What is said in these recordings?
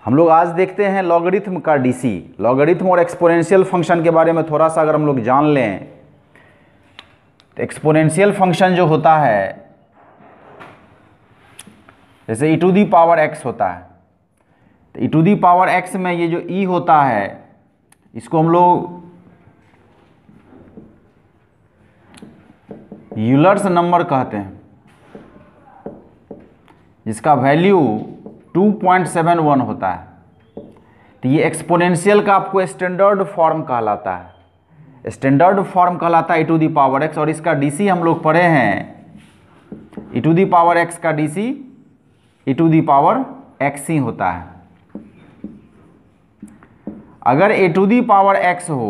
हम लोग आज देखते हैं लॉगरिथम का डीसी। लॉगरिथम और एक्सपोनेंशियल फंक्शन के बारे में थोड़ा सा अगर हम लोग जान लें तो एक्सपोनेंशियल फंक्शन जो होता है जैसे e to the power x होता है, तो e to the power x में ये जो e होता है इसको हम लोग यूलर्स नंबर कहते हैं, जिसका वैल्यू 2.71 होता है। तो ये एक्सपोनेंशियल का आपको स्टैंडर्ड फॉर्म कहलाता है, स्टैंडर्ड फॉर्म कहलाता है e to the power x। और इसका डीसी हम लोग पढ़े हैं, e to the power x का DC e to the power x ही होता है। अगर a to the power x हो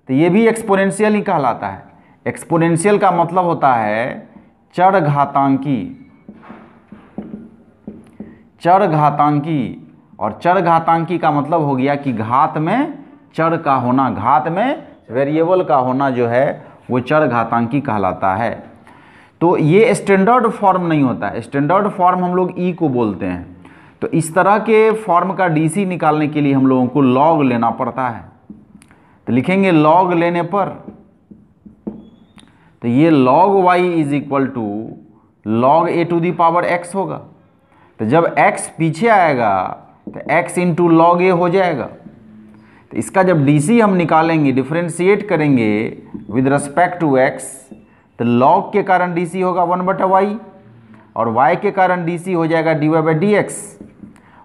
तो ये भी एक्सपोनेंशियल ही कहलाता है। एक्सपोनेंशियल का मतलब होता है चर घातांकी, चर घातांकी। और चर घातांकी का मतलब हो गया कि घात में चर का होना, घात में वेरिएबल का होना जो है वो चर घातांकी कहलाता है। तो ये स्टैंडर्ड फॉर्म नहीं होता है, स्टैंडर्ड फॉर्म हम लोग ई को बोलते हैं। तो इस तरह के फॉर्म का डीसी निकालने के लिए हम लोगों को लॉग लेना पड़ता है। तो लिखेंगे लॉग लेने पर, तो ये log y is equal to log a to the power x होगा। तो जब x पीछे आएगा तो x इंटू लॉग ए हो जाएगा। तो इसका जब डीसी हम निकालेंगे, डिफ्रेंशिएट करेंगे विद रिस्पेक्ट टू x, तो लॉग के कारण डीसी होगा 1/y और y के कारण डीसी हो जाएगा dy/dx।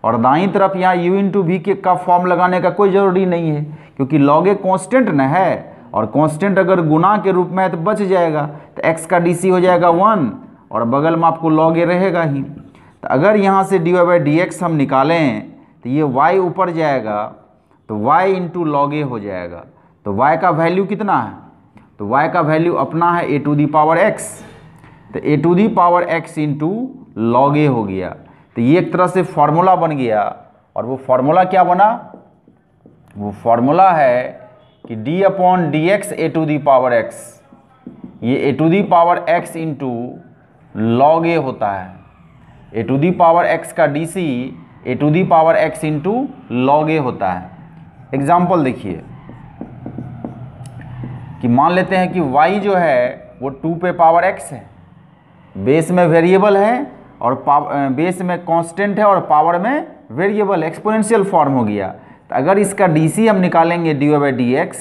और दाईं तरफ यहाँ u इंटू वी के का फॉर्म लगाने का कोई ज़रूरी नहीं है, क्योंकि लॉग ए कॉन्स्टेंट न है और कांस्टेंट अगर गुना के रूप में है तो बच जाएगा। तो x का डीसी हो जाएगा 1 और बगल में आपको लॉग ए रहेगा ही। तो अगर यहाँ से dy/dx हम निकालें तो ये y ऊपर जाएगा तो y इंटू लॉग ए हो जाएगा। तो y का वैल्यू कितना है, तो y का वैल्यू अपना है a to the power x। तो a to the power x into log a हो गया। तो ये एक तरह से फॉर्मूला बन गया। और वो फॉर्मूला क्या बना, वो फॉर्मूला है कि d/dx a to the power x, ये a to the power x into log a होता है। a to the power x का DC a to the power x into log a होता है। एग्जाम्पल देखिए कि मान लेते हैं कि y जो है वो 2 पे पावर x है, बेस में वेरिएबल है और बेस में कांस्टेंट है और पावर में वेरिएबल, एक्सपोनेंशियल फॉर्म हो गया। तो अगर इसका डीसी हम निकालेंगे dy/dx,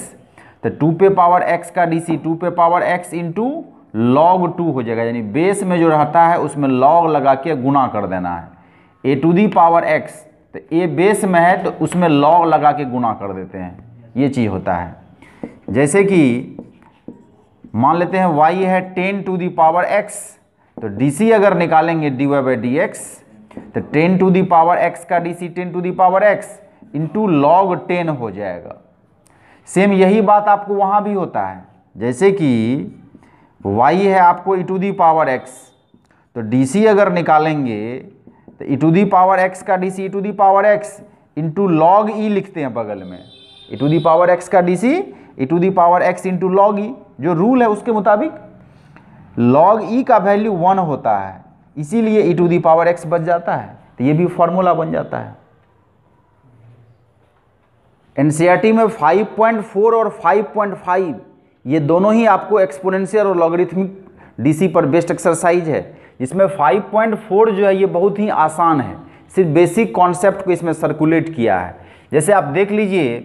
तो 2 पे पावर x का डीसी 2 पे पावर x इंटू लॉग 2 हो जाएगा। यानी बेस में जो रहता है उसमें लॉग लगा के गुना कर देना है। a to the power x, तो a बेस में है तो उसमें लॉग लगा के गुना कर देते हैं, ये चीज़ होता है। जैसे कि मान लेते हैं y है 10 टू दी पावर x, तो डीसी अगर निकालेंगे dy/dx, तो 10 टू दी पावर x का DC 10 to the power x into log 10 हो जाएगा। सेम यही बात आपको वहाँ भी होता है। जैसे कि y है आपको e to the power x, तो डीसी अगर निकालेंगे तो e to the power x का DC e to the power x into log e लिखते हैं बगल में। e to the power x का DC e to the power x into log e, जो रूल है उसके मुताबिक लॉग ई का वैल्यू 1 होता है, इसीलिए e to the power x बच जाता है। तो ये भी फॉर्मूला बन जाता है। एनसीईआरटी में 5.4 और 5.5 ये दोनों ही आपको एक्सपोनेंशियल और लॉगरिथमिक डीसी पर बेस्ड एक्सरसाइज है। इसमें 5.4 जो है ये बहुत ही आसान है, सिर्फ बेसिक कॉन्सेप्ट को इसमें सर्कुलेट किया है। जैसे आप देख लीजिए,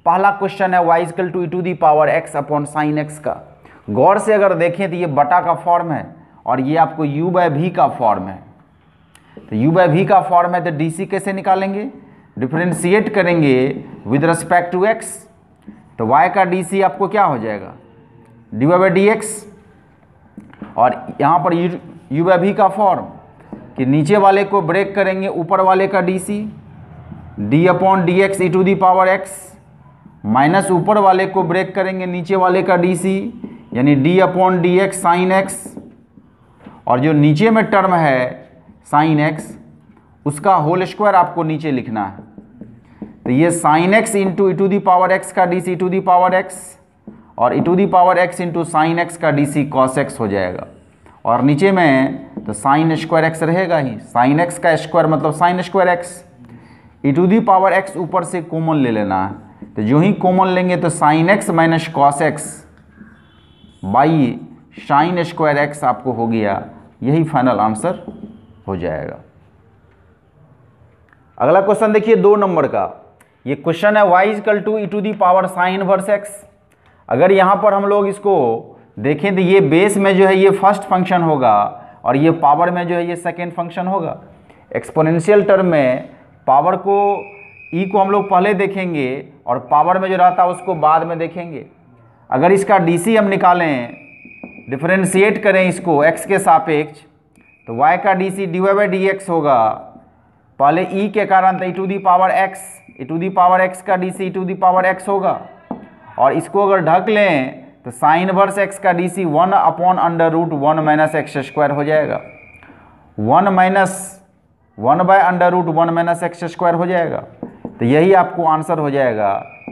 पहला क्वेश्चन है y equal to e to the power x upon sine x का। गौर से अगर देखें तो ये बटा का फॉर्म है और ये आपको u/v का फॉर्म है। तो u/v का फॉर्म है, तो डीसी कैसे निकालेंगे, डिफ्रेंशिएट करेंगे विद रिस्पेक्ट टू x। तो y का डीसी आपको क्या हो जाएगा dy/dx, और यहाँ पर u/v का फॉर्म कि नीचे वाले को ब्रेक करेंगे ऊपर वाले का DC d/dx e to the power x, minus ऊपर वाले को ब्रेक करेंगे नीचे वाले का डीसी यानी d/dx साइन x, और जो नीचे में टर्म है साइन x उसका होल स्क्वायर आपको नीचे लिखना है। तो ये sine x into e to the power x का DC e to the power x और e to the power x into sine x का डीसी कॉस x हो जाएगा। और नीचे में तो साइन स्क्वायर x रहेगा ही, साइन x का स्क्वायर मतलब sine square x। E to the power x ऊपर से कॉमन ले लेना है, तो जो ही कॉमन लेंगे तो sine x minus cos x by sine square x आपको हो गया, यही फाइनल आंसर हो जाएगा। अगला क्वेश्चन देखिए 2 नंबर का, ये क्वेश्चन है y equal to e to the power sine inverse x. अगर यहाँ पर हम लोग इसको देखें तो ये बेस में जो है ये फर्स्ट फंक्शन होगा और ये पावर में जो है ये सेकेंड फंक्शन होगा। एक्सपोनेंशियल टर्म में पावर को ई को हम लोग पहले देखेंगे और पावर में जो रहता है उसको बाद में देखेंगे। अगर इसका डीसी हम निकालें, डिफरेंशिएट करें इसको x के सापेक्ष, तो y का DC d y by d x होगा, पहले e के कारण तो e to the power x, e to the power x का DC e to the power x होगा, और इसको अगर ढक लें तो साइन इनवर्स x का DC 1 upon under root 1 minus x square हो जाएगा, 1 minus 1 by under root 1 minus x square हो जाएगा। तो यही आपको आंसर हो जाएगा,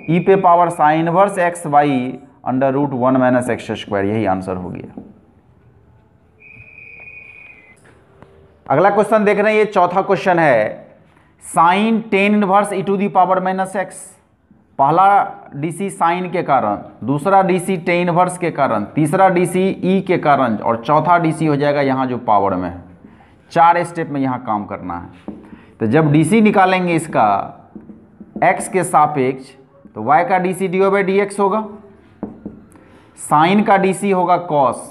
e पे power sine inverse x by under root 1 minus x square, यही आंसर हो गया। अगला क्वेश्चन देख रहे हैं, ये चौथा क्वेश्चन है, sine tan inverse e to the power minus x. पहला डीसी साइन के कारण, दूसरा डीसी टेन इनवर्स के कारण, तीसरा डीसी ई के कारण और चौथा डीसी हो जाएगा यहाँ जो पावर में है। 4 स्टेप में यहाँ काम करना है। तो जब डीसी निकालेंगे इसका x के सापेक्ष, तो y का DC d y by d x होगा, साइन का डीसी होगा कॉस,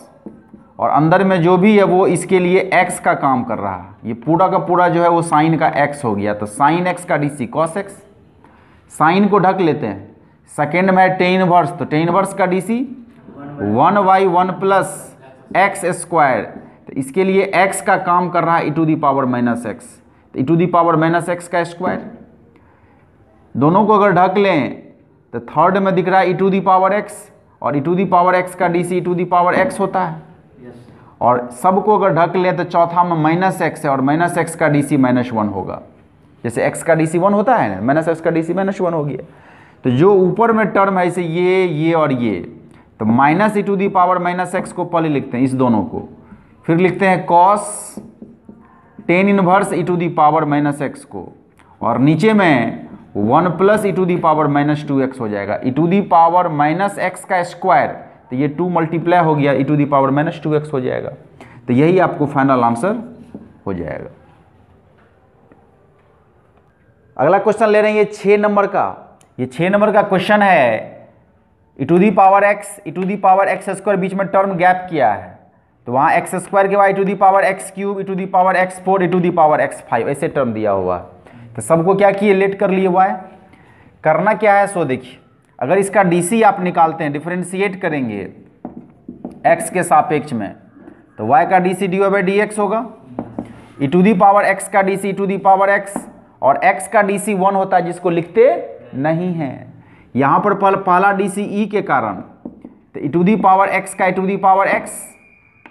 और अंदर में जो भी है वो इसके लिए x का काम कर रहा है। ये पूरा का पूरा जो है वो साइन का x हो गया, तो साइन x का डीसी कॉस x। साइन को ढक लेते हैं, सेकेंड में टेन इनवर्स, तो टेन इनवर्स का DC 1 by 1 plus x square, तो इसके लिए x का काम कर रहा है e to the power minus x, तो e to the power minus x का स्क्वायर। दोनों को अगर ढक लें तो थर्ड में दिख रहा है e to the power x, और e to the power x का DC e to the power x होता है, और सबको अगर ढक लें तो चौथा में माइनस एक्स है, और माइनस एक्स का डीसी -1 होगा। जैसे x का डीसी 1 होता है ना, माइनस एक्स का डीसी -1 हो गया। तो जो ऊपर में टर्म है इसे ये और ये, तो minus e to the power minus x को पहले लिखते हैं इस दोनों को, फिर लिखते हैं cos tan inverse e to the power minus x को, और नीचे में 1 plus e to the power -2x हो जाएगा। E to the power minus x का स्क्वायर, तो ये 2 मल्टीप्लाई हो गया, ई टू दी पावर -2x हो जाएगा। तो यही आपको फाइनल आंसर हो जाएगा। अगला क्वेश्चन ले रहे हैं ये 6 नंबर का। ये 6 नंबर का क्वेश्चन है, e to the power x, e to the power x square, बीच में टर्म गैप किया है, तो वहाँ एक्स स्क्वायर के बाद e to the power x cube, e to the power x4, e to the power x5 ऐसे term दिया हुआ है। तो सबको क्या किए, लेट कर लिए हुआ है। करना क्या है सो देखिए, अगर इसका डीसी आप निकालते हैं, डिफरेंशिएट करेंगे x के सापेक्ष में, तो y का DC d y by d x होगा, e to the power x का DC e to the power x, और x का डीसी 1 होता है जिसको लिखते नहीं है। यहाँ पर पहला डीसी ई के कारण, तो e to the power x का e to the power x,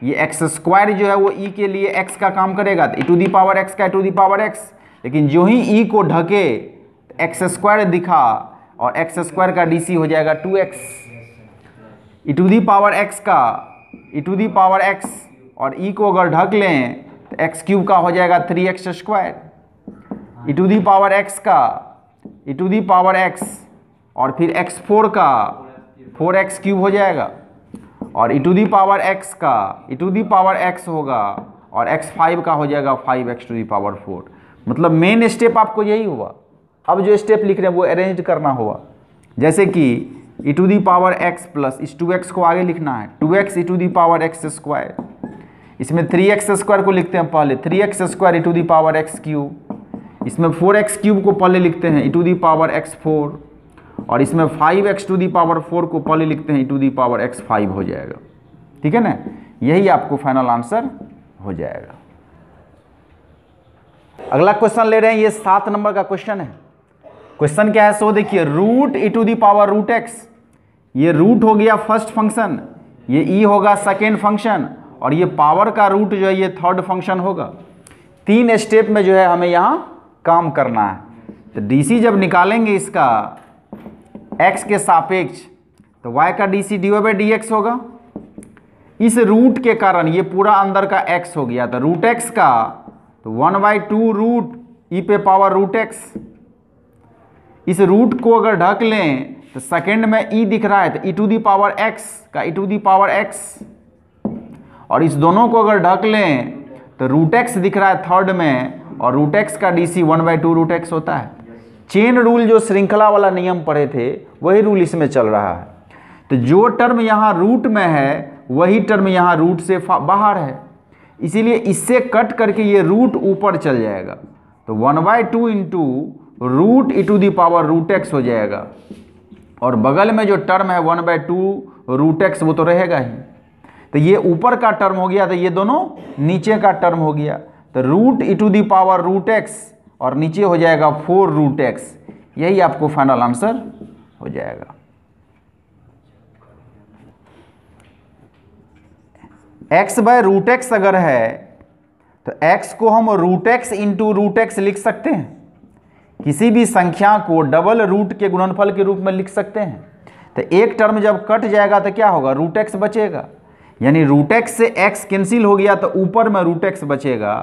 ये एक्स स्क्वायर जो है वो ई के लिए x का काम करेगा, तो e to the power x का e to the power x। लेकिन जो ही ई को ढके एक्स स्क्वायर दिखा, और एक्स स्क्वायर का डीसी हो जाएगा 2x। E to the power x का e to the power x, और ई को अगर ढक लें तो एक्स क्यूब का हो जाएगा 3x square. E to the power x का e to the power x, और फिर x4 का 4x क्यूब हो जाएगा, और e to the power x का e to the power x होगा, और x5 का हो जाएगा 5x टू दी पावर 4। मतलब मेन स्टेप आपको यही हुआ। अब जो स्टेप लिख रहे हैं वो अरेंज करना हुआ, जैसे कि e to the power x plus इस 2x को आगे लिखना है, 2x e to the power x square, इसमें 3x स्क्वायर को लिखते हैं पहले, 3x square e to the power x cube, इसमें 4x क्यूब को पहले लिखते हैं ई टू दी पावर x4, और इसमें 5x टू दी पावर 4 को पहले लिखते हैं ई टू दी पावर x5 हो जाएगा। ठीक है ना, यही आपको फाइनल आंसर हो जाएगा। अगला क्वेश्चन ले रहे हैं, ये 7 नंबर का क्वेश्चन है। क्वेश्चन क्या है सो देखिए, root e to the power root x, ये रूट हो गया फर्स्ट फंक्शन, ये ई होगा सेकेंड फंक्शन, और ये पावर का रूट जो है ये थर्ड फंक्शन होगा। 3 स्टेप में जो है हमें यहाँ काम करना है। तो डीसी जब निकालेंगे इसका x के सापेक्ष, तो y का DC d y by d x होगा। इस रूट के कारण ये पूरा अंदर का x हो गया, तो रूट x का तो 1/2 रूट ई पे पावर रूट x, इस रूट को अगर ढक लें तो सेकेंड में ई दिख रहा है तो e to the power x का e to the power x, और इस दोनों को अगर ढक लें तो रूट एक्स दिख रहा है थर्ड में, और रूट एक्स का डीसी 1/2 रूट एक्स होता है। चेन रूल जो श्रृंखला वाला नियम पढ़े थे वही रूल इसमें चल रहा है। तो जो टर्म यहाँ रूट में है वही टर्म यहाँ रूट से बाहर है, इसीलिए इससे कट करके ये रूट ऊपर चल जाएगा, तो 1/2 into root e to the power root x हो जाएगा, और बगल में जो टर्म है 1/2 रूट एक्स वो तो रहेगा ही। तो ये ऊपर का टर्म हो गया, तो ये दोनों नीचे का टर्म हो गया, तो root e to the power root x और नीचे हो जाएगा 4 रूट एक्स। यही आपको फाइनल आंसर हो जाएगा। x बाय रूट एक्स अगर है तो x को हम root x into root x लिख सकते हैं, किसी भी संख्या को डबल रूट के गुणनफल के रूप में लिख सकते हैं। तो एक टर्म जब कट जाएगा तो क्या होगा, रूट एक्स बचेगा, यानी रूट एक्स से x कैंसिल हो गया तो ऊपर में रूट एक्स बचेगा।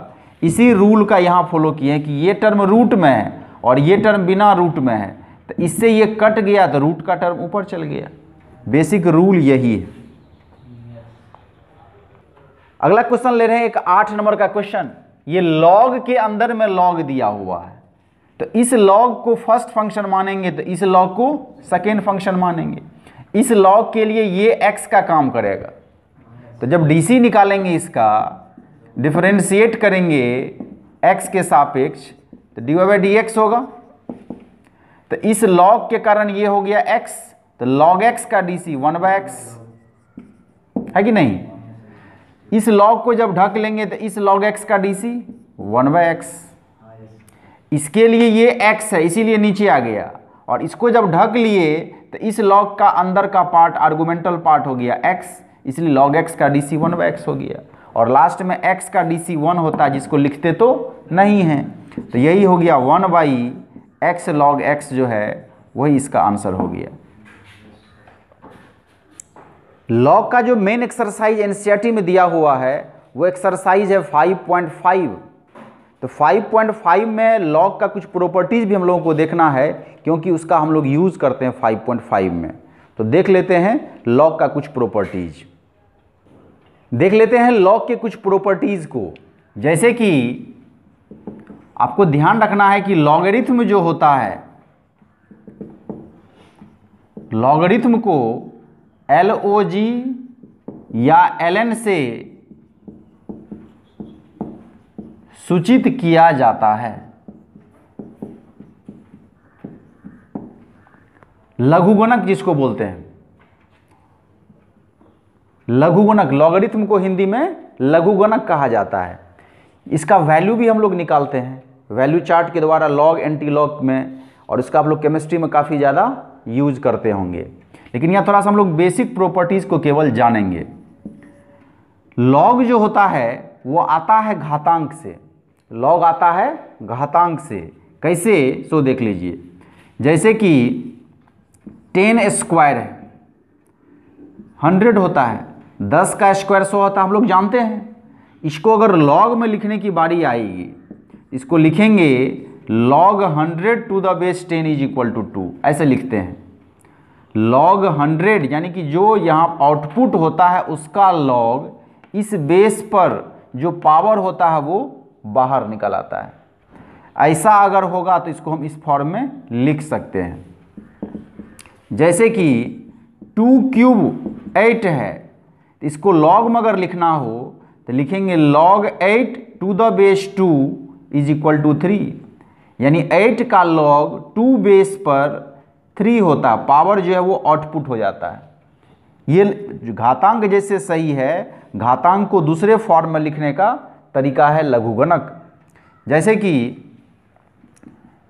इसी रूल का यहाँ फॉलो किए कि ये टर्म रूट में है और ये टर्म बिना रूट में है, तो इससे ये कट गया तो रूट का टर्म ऊपर चल गया। बेसिक रूल यही है। अगला क्वेश्चन ले रहे हैं, एक 8 नंबर का क्वेश्चन। ये लॉग के अंदर में लॉग दिया हुआ है, तो इस लॉग को फर्स्ट फंक्शन मानेंगे तो इस लॉग को सेकेंड फंक्शन मानेंगे। इस लॉग के लिए ये x का काम करेगा, तो जब डीसी निकालेंगे इसका डिफरेंशिएट करेंगे x के सापेक्ष तो dy/dx होगा। तो इस लॉग के कारण ये हो गया x, तो log x का डीसी 1/x है कि नहीं। इस लॉग को जब ढक लेंगे तो इस log x का डीसी 1/x, इसके लिए ये x है इसीलिए नीचे आ गया, और इसको जब ढक लिए तो इस लॉग का अंदर का पार्ट आर्गुमेंटल पार्ट हो गया x, इसलिए log x का डीसी 1/x हो गया, और लास्ट में x का डीसी 1 होता है जिसको लिखते तो नहीं है। तो यही हो गया 1/x log x जो है वही इसका आंसर हो गया। लॉग का जो मेन एक्सरसाइज एनसीईआरटी में दिया हुआ है वो एक्सरसाइज है 5.5। तो 5.5 में लॉग का कुछ प्रॉपर्टीज भी हम लोगों को देखना है, क्योंकि उसका हम लोग यूज़ करते हैं 5.5 में। तो देख लेते हैं लॉग का कुछ प्रॉपर्टीज, देख लेते हैं लॉग के कुछ प्रॉपर्टीज को। जैसे कि आपको ध्यान रखना है कि लॉगरिथम जो होता है, लॉगरिथम को LOG या LN से सूचित किया जाता है। लघुगणक जिसको बोलते हैं, लघुगणक, लॉगरिथम को हिंदी में लघुगणक कहा जाता है। इसका वैल्यू भी हम लोग निकालते हैं वैल्यू चार्ट के द्वारा, लॉग एंटी लॉग में, और इसका आप लोग केमिस्ट्री में काफ़ी ज़्यादा यूज करते होंगे, लेकिन यहाँ थोड़ा सा हम लोग बेसिक प्रॉपर्टीज को केवल जानेंगे। लॉग जो होता है वो आता है घातांक से, लॉग आता है घातांक से। कैसे, सो देख लीजिए। जैसे कि 10 स्क्वायर है 100 होता है, 10 का स्क्वायर 100 होता है, हम लोग जानते हैं। इसको अगर लॉग में लिखने की बारी आएगी, इसको लिखेंगे log 100 to the base 10 is equal to 2, ऐसे लिखते हैं। log 100 यानी कि जो यहाँ आउटपुट होता है उसका log, इस बेस पर जो पावर होता है वो बाहर निकल आता है। ऐसा अगर होगा तो इसको हम इस फॉर्म में लिख सकते हैं। जैसे कि 2 क्यूब 8 है, इसको log में अगर लिखना हो तो लिखेंगे log 8 to the base 2 is equal to 3, यानी 8 का log 2 बेस पर 3 होता है, पावर जो है वो आउटपुट हो जाता है। ये घातांक जैसे सही है, घातांक को दूसरे फॉर्म में लिखने का तरीका है लघुगणक। जैसे कि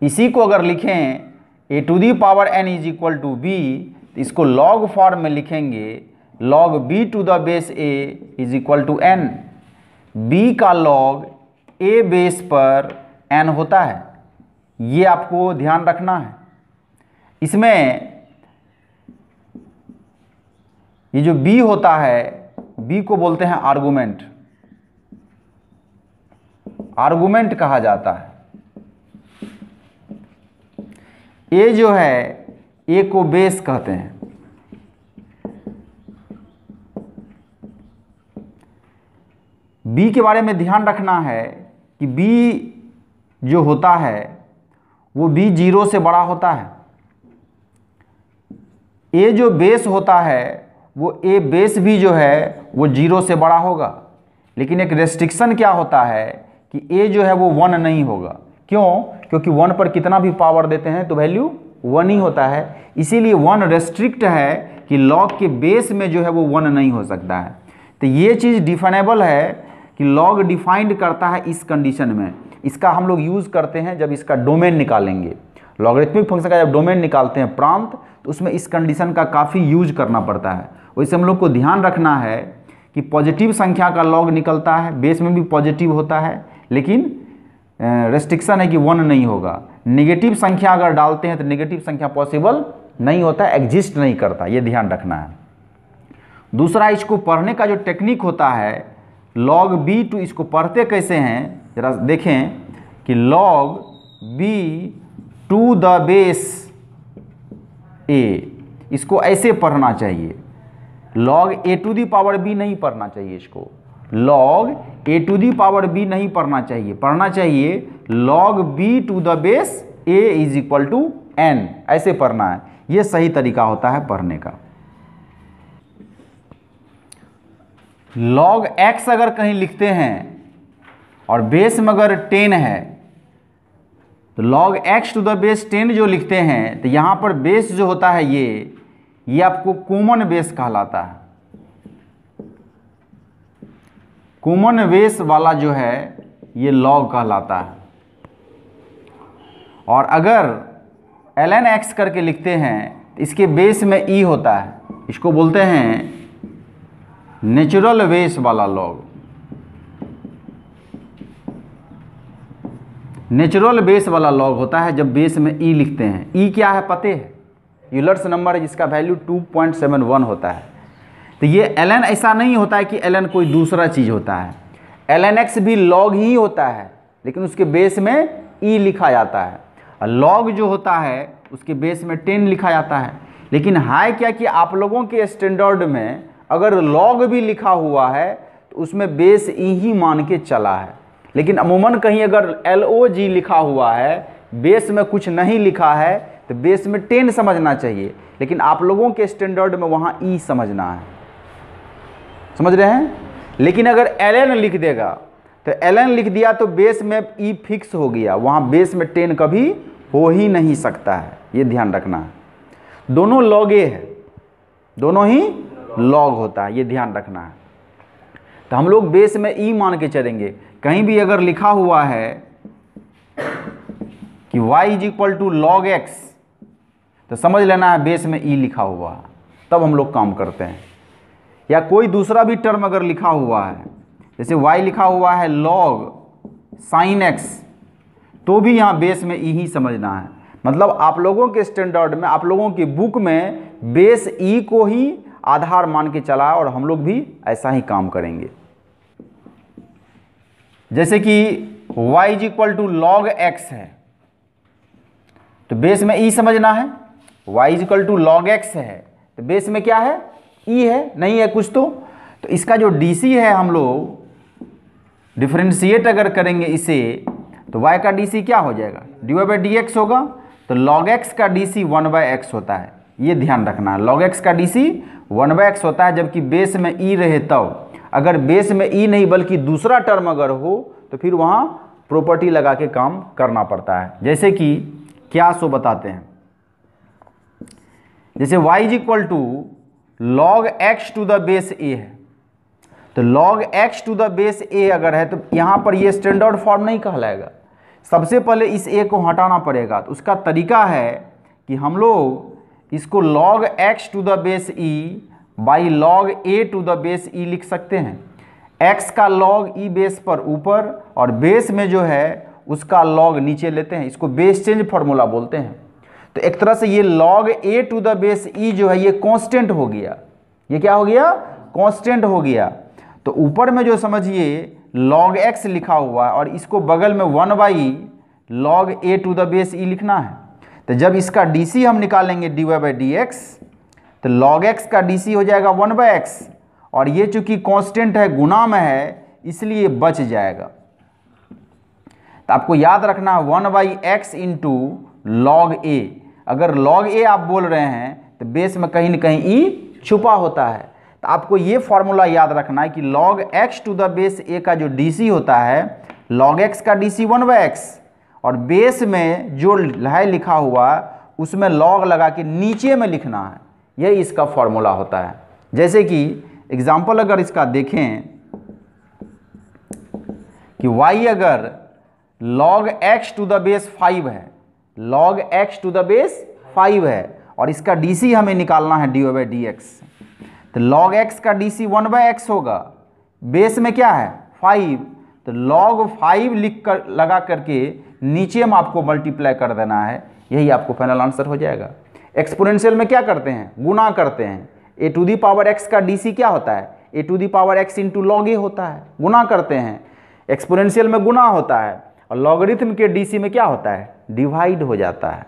इसी को अगर लिखें a to the power n is equal to b, इसको log फॉर्म में लिखेंगे log b to the base a is equal to n। b का log a बेस पर n होता है, ये आपको ध्यान रखना है। इसमें ये जो b होता है, b को बोलते हैं आर्गुमेंट, आर्गुमेंट कहा जाता है। ए जो है, ए को बेस कहते हैं। बी के बारे में ध्यान रखना है कि बी जो होता है वो बी 0 से बड़ा होता है। ए जो बेस होता है वो ए बेस भी जो है वो 0 से बड़ा होगा। लेकिन एक रेस्ट्रिक्शन क्या होता है कि ए जो है वो 1 नहीं होगा। क्यों? क्योंकि 1 पर कितना भी पावर देते हैं तो वैल्यू 1 ही होता है। इसीलिए 1 रेस्ट्रिक्ट है कि लॉग के बेस में जो है वो 1 नहीं हो सकता है। तो ये चीज़ डिफाइनेबल है कि लॉग डिफाइंड करता है इस कंडीशन में। इसका हम लोग यूज़ करते हैं जब इसका डोमेन निकालेंगे। लॉगरिथमिक फंक्शन का जब डोमेन निकालते हैं प्रांत, तो उसमें इस कंडीशन का काफ़ी यूज करना पड़ता है। वैसे हम लोग को ध्यान रखना है कि पॉजिटिव संख्या का लॉग निकलता है, बेस में भी पॉजिटिव होता है, लेकिन रेस्ट्रिक्शन है कि 1 नहीं होगा। नेगेटिव संख्या अगर डालते हैं तो नेगेटिव संख्या पॉसिबल नहीं होता, एग्जिस्ट नहीं करता, ये ध्यान रखना है। दूसरा, इसको पढ़ने का जो टेक्निक होता है log b2, इसको पढ़ते कैसे हैं जरा देखें कि log b to the base a, इसको ऐसे पढ़ना चाहिए। log a to the power b नहीं पढ़ना चाहिए, इसको log a to the power b नहीं पढ़ना चाहिए, पढ़ना चाहिए log b to the base a is equal to n, ऐसे पढ़ना है। ये सही तरीका होता है पढ़ने का। log x अगर कहीं लिखते हैं और बेस में अगर 10 है तो log x to the base 10 जो लिखते हैं तो यहाँ पर बेस जो होता है ये आपको कॉमन बेस कहलाता है। कॉमन बेस वाला जो है ये log कहलाता है। और अगर ln x करके लिखते हैं तो इसके बेस में e होता है, इसको बोलते हैं नेचुरल बेस वाला लॉग। नेचुरल बेस वाला लॉग होता है जब बेस में ई लिखते हैं। ई क्या है पते है? यूलर्स नंबर है जिसका वैल्यू 2.71 होता है। तो ये ln ऐसा नहीं होता है कि ln कोई दूसरा चीज़ होता है। ln x भी लॉग ही होता है, लेकिन उसके बेस में ई लिखा जाता है। और लॉग जो होता है उसके बेस में 10 लिखा जाता है। लेकिन है क्या कि आप लोगों के स्टैंडर्ड में अगर log भी लिखा हुआ है तो उसमें बेस ई ही मान के चला है। लेकिन अमूमन कहीं अगर log लिखा हुआ है, बेस में कुछ नहीं लिखा है, तो बेस में 10 समझना चाहिए, लेकिन आप लोगों के स्टैंडर्ड में वहाँ ई समझना है। समझ रहे हैं? लेकिन अगर ln लिख देगा तो ln लिख दिया तो बेस में ई फिक्स हो गया, वहाँ बेस में 10 कभी हो ही नहीं सकता है। ये ध्यान रखना है। दोनों log a है, दोनों ही log होता है, ये ध्यान रखना है। तो हम लोग बेस में ई मान के चलेंगे। कहीं भी अगर लिखा हुआ है कि y is equal to log x, तो समझ लेना है बेस में ई लिखा हुआ है, तब हम लोग काम करते हैं। या कोई दूसरा भी टर्म अगर लिखा हुआ है, जैसे y लिखा हुआ है लॉग साइन एक्स, तो भी यहाँ बेस में ई ही समझना है। मतलब आप लोगों के स्टैंडर्ड में, आप लोगों की बुक में बेस ई को ही आधार मान के चला, और हम लोग भी ऐसा ही काम करेंगे। जैसे कि y is equal to log x है, तो बेस में ई समझना है। y is equal to log x है तो बेस में क्या है? ई है, नहीं है कुछ तो इसका जो dc है, हम लोग डिफरेंशिएट अगर करेंगे इसे, तो y का dc क्या हो जाएगा? dy/dx होगा। तो log x का dc 1/x होता है, ये ध्यान रखना है। log x का dc 1/x होता है, जबकि बेस में ई रहे तब। अगर बेस में ई नहीं बल्कि दूसरा टर्म अगर हो तो फिर वहाँ प्रॉपर्टी लगा के काम करना पड़ता है। जैसे कि क्या सो बताते हैं, जैसे y is equal to log x to the base a है, तो log x to the base a अगर है तो यहाँ पर ये स्टैंडर्ड फॉर्म नहीं कहलाएगा। सबसे पहले इस a को हटाना पड़ेगा। तो उसका तरीका है कि हम लोग इसको log x to the base e by log a to the base e लिख सकते हैं। x का log e बेस पर ऊपर और बेस में जो है उसका log नीचे लेते हैं, इसको बेस चेंज फार्मूला बोलते हैं। तो एक तरह से ये log a to the base e जो है ये कांस्टेंट हो गया। ये क्या हो गया? कांस्टेंट हो गया। तो ऊपर में जो समझिए log x लिखा हुआ है और इसको बगल में 1/log a to the base e लिखना है। तो जब इसका DC हम निकालेंगे dy/dx, तो log x का DC हो जाएगा 1/x, और ये चूंकि कांस्टेंट है, गुना में है, इसलिए बच जाएगा। तो आपको याद रखना है 1/x इंटू log a। अगर log a आप बोल रहे हैं तो बेस में कहीं न कहीं e छुपा होता है। तो आपको ये फॉर्मूला याद रखना है कि log x to the base a का जो DC होता है, log x का DC 1/x, और बेस में जो है लिखा हुआ उसमें log लगा के नीचे में लिखना है, यही इसका फॉर्मूला होता है। जैसे कि एग्जाम्पल अगर इसका देखें कि y अगर log x to the base 5 है, log x to the base 5 है, और इसका DC हमें निकालना है dy/dx, तो log x का DC 1/x होगा, बेस में क्या है 5, तो log 5 लिख कर लगा करके नीचे में आपको मल्टीप्लाई कर देना है, यही आपको फाइनल आंसर हो जाएगा। एक्सपोनेंशियल में क्या करते हैं, गुना करते हैं। a to the power x का DC क्या होता है, a to the power x into log a होता है, गुना करते हैं। एक्सपोनेंशियल में गुना होता है, और लॉगरिथम के DC में क्या होता है, डिवाइड हो जाता है।